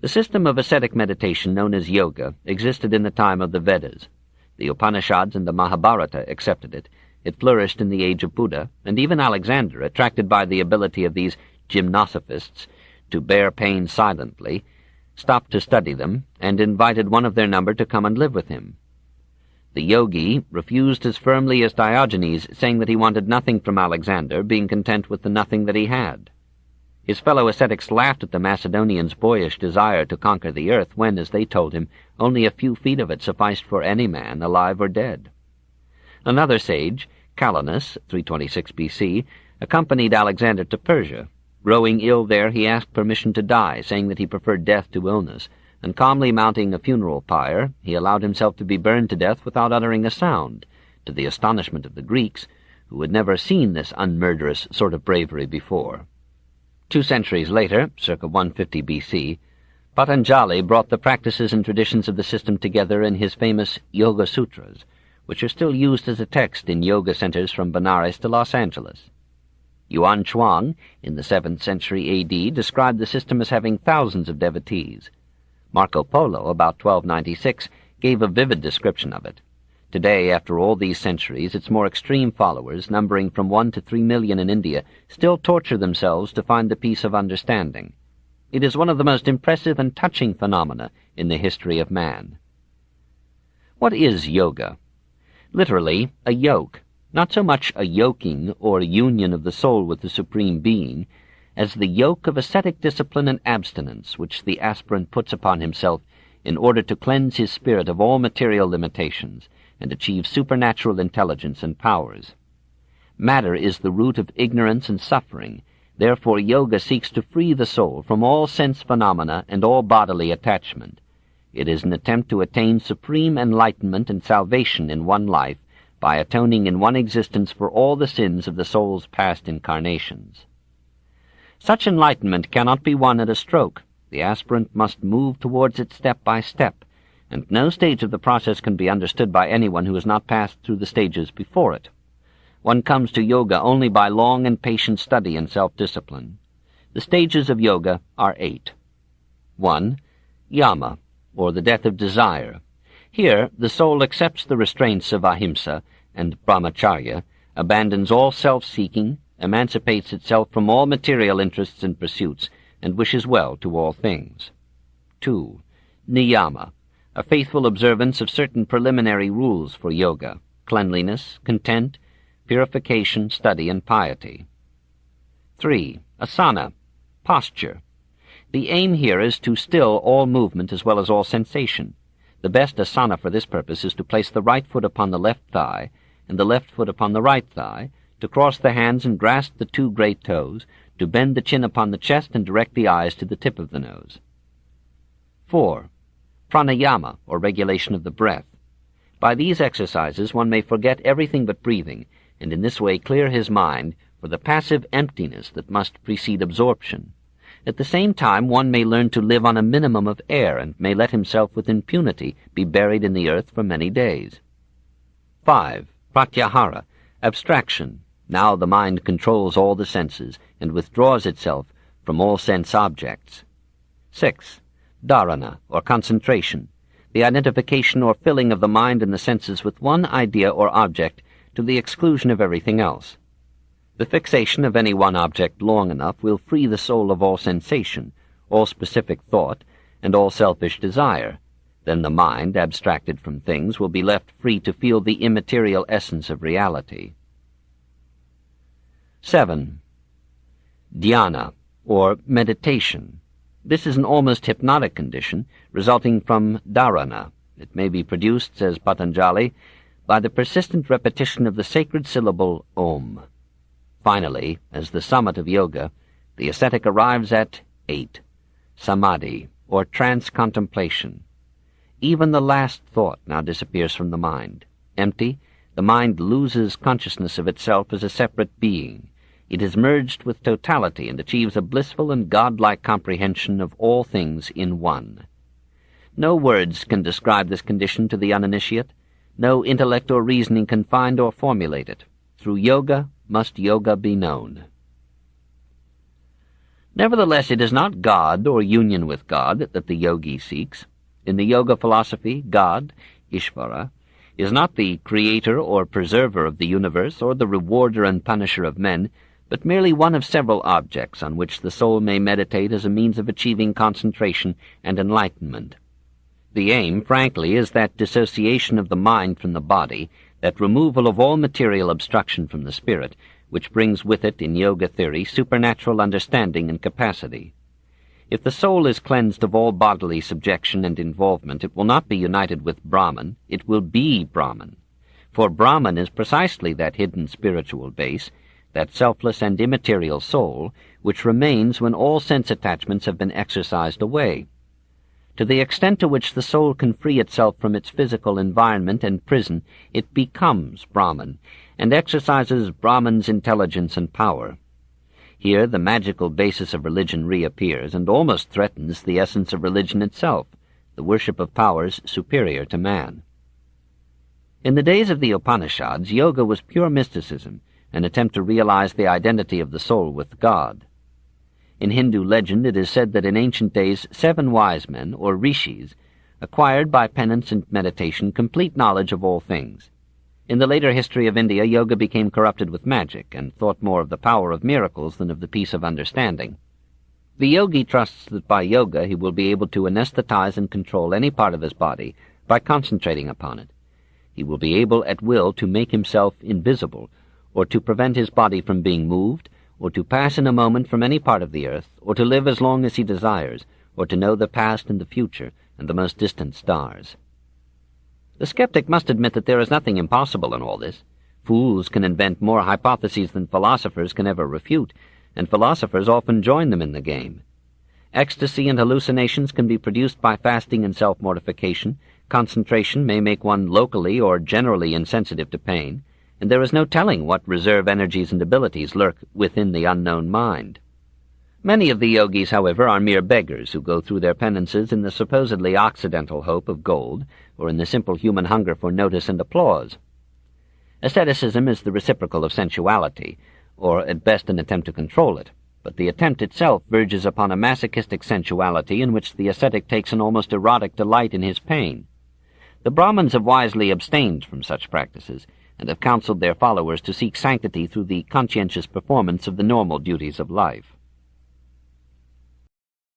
The system of ascetic meditation known as yoga existed in the time of the Vedas. The Upanishads and the Mahabharata accepted it. It flourished in the age of Buddha, and even Alexander, attracted by the ability of these gymnosophists to bear pain silently, stopped to study them, and invited one of their number to come and live with him. The yogi refused as firmly as Diogenes, saying that he wanted nothing from Alexander, being content with the nothing that he had. His fellow ascetics laughed at the Macedonians' boyish desire to conquer the earth when, as they told him, only a few feet of it sufficed for any man, alive or dead. Another sage, Calanus, 326 B.C., accompanied Alexander to Persia. Growing ill there, he asked permission to die, saying that he preferred death to illness, and calmly mounting a funeral pyre, he allowed himself to be burned to death without uttering a sound, to the astonishment of the Greeks, who had never seen this unmurderous sort of bravery before. 2 centuries later, circa 150 B.C., Patanjali brought the practices and traditions of the system together in his famous Yoga Sutras, which are still used as a text in yoga centers from Benares to Los Angeles. Yuan Chuang, in the 7th century A.D., described the system as having thousands of devotees. Marco Polo, about 1296, gave a vivid description of it. Today, after all these centuries, its more extreme followers, numbering from 1 to 3 million in India, still torture themselves to find the peace of understanding. It is one of the most impressive and touching phenomena in the history of man. What is yoga? Literally, a yoke, not so much a yoking or union of the soul with the Supreme Being, as the yoke of ascetic discipline and abstinence which the aspirant puts upon himself in order to cleanse his spirit of all material limitations and achieve supernatural intelligence and powers. Matter is the root of ignorance and suffering. Therefore yoga seeks to free the soul from all sense phenomena and all bodily attachment. It is an attempt to attain supreme enlightenment and salvation in one life by atoning in one existence for all the sins of the soul's past incarnations. Such enlightenment cannot be won at a stroke. The aspirant must move towards it step by step, and no stage of the process can be understood by anyone who has not passed through the stages before it. One comes to yoga only by long and patient study and self-discipline. The stages of yoga are 8. 1. Yama, or the death of desire. Here the soul accepts the restraints of ahimsa and brahmacharya, abandons all self-seeking, emancipates itself from all material interests and pursuits, and wishes well to all things. 2. Niyama, a faithful observance of certain preliminary rules for yoga, cleanliness, content, purification, study, and piety. 3. Asana, posture. The aim here is to still all movement as well as all sensation. The best asana for this purpose is to place the right foot upon the left thigh and the left foot upon the right thigh, to cross the hands and grasp the 2 great toes, to bend the chin upon the chest and direct the eyes to the tip of the nose. 4. Pranayama, or regulation of the breath. By these exercises one may forget everything but breathing, and in this way clear his mind for the passive emptiness that must precede absorption. At the same time one may learn to live on a minimum of air, and may let himself with impunity be buried in the earth for many days. 5. Pratyahara, abstraction. Now the mind controls all the senses and withdraws itself from all sense objects. 6. Dharana, or concentration, the identification or filling of the mind and the senses with one idea or object to the exclusion of everything else. The fixation of any one object long enough will free the soul of all sensation, all specific thought, and all selfish desire. Then the mind, abstracted from things, will be left free to feel the immaterial essence of reality. 7. Dhyana, or meditation. This is an almost hypnotic condition, resulting from dharana. It may be produced, says Patanjali, by the persistent repetition of the sacred syllable Om. Finally, as the summit of yoga, the ascetic arrives at 8. Samadhi, or trance contemplation. Even the last thought now disappears from the mind. Empty, the mind loses consciousness of itself as a separate being. It is merged with totality and achieves a blissful and godlike comprehension of all things in one. No words can describe this condition to the uninitiate. No intellect or reasoning can find or formulate it. Through yoga must yoga be known. Nevertheless, it is not God or union with God that the yogi seeks. In the yoga philosophy, God, Ishvara, is not the creator or preserver of the universe or the rewarder and punisher of men, but merely one of several objects on which the soul may meditate as a means of achieving concentration and enlightenment. The aim, frankly, is that dissociation of the mind from the body, that removal of all material obstruction from the spirit, which brings with it, in yoga theory, supernatural understanding and capacity. If the soul is cleansed of all bodily subjection and involvement, it will not be united with Brahman, it will be Brahman. For Brahman is precisely that hidden spiritual base, that selfless and immaterial soul, which remains when all sense attachments have been exorcised away. To the extent to which the soul can free itself from its physical environment and prison, it becomes Brahman, and exercises Brahman's intelligence and power. Here the magical basis of religion reappears, and almost threatens the essence of religion itself, the worship of powers superior to man. In the days of the Upanishads, yoga was pure mysticism, an attempt to realize the identity of the soul with God. In Hindu legend it is said that in ancient days 7 wise men, or rishis, acquired by penance and meditation complete knowledge of all things. In the later history of India, yoga became corrupted with magic, and thought more of the power of miracles than of the peace of understanding. The yogi trusts that by yoga he will be able to anesthetize and control any part of his body by concentrating upon it. He will be able at will to make himself invisible, or to prevent his body from being moved, or to pass in a moment from any part of the earth, or to live as long as he desires, or to know the past and the future, and the most distant stars. The skeptic must admit that there is nothing impossible in all this. Fools can invent more hypotheses than philosophers can ever refute, and philosophers often join them in the game. Ecstasy and hallucinations can be produced by fasting and self-mortification. Concentration may make one locally or generally insensitive to pain, and there is no telling what reserve energies and abilities lurk within the unknown mind. Many of the yogis, however, are mere beggars who go through their penances in the supposedly occidental hope of gold, or in the simple human hunger for notice and applause. Asceticism is the reciprocal of sensuality, or at best an attempt to control it, but the attempt itself verges upon a masochistic sensuality in which the ascetic takes an almost erotic delight in his pain. The Brahmins have wisely abstained from such practices, and have counseled their followers to seek sanctity through the conscientious performance of the normal duties of life.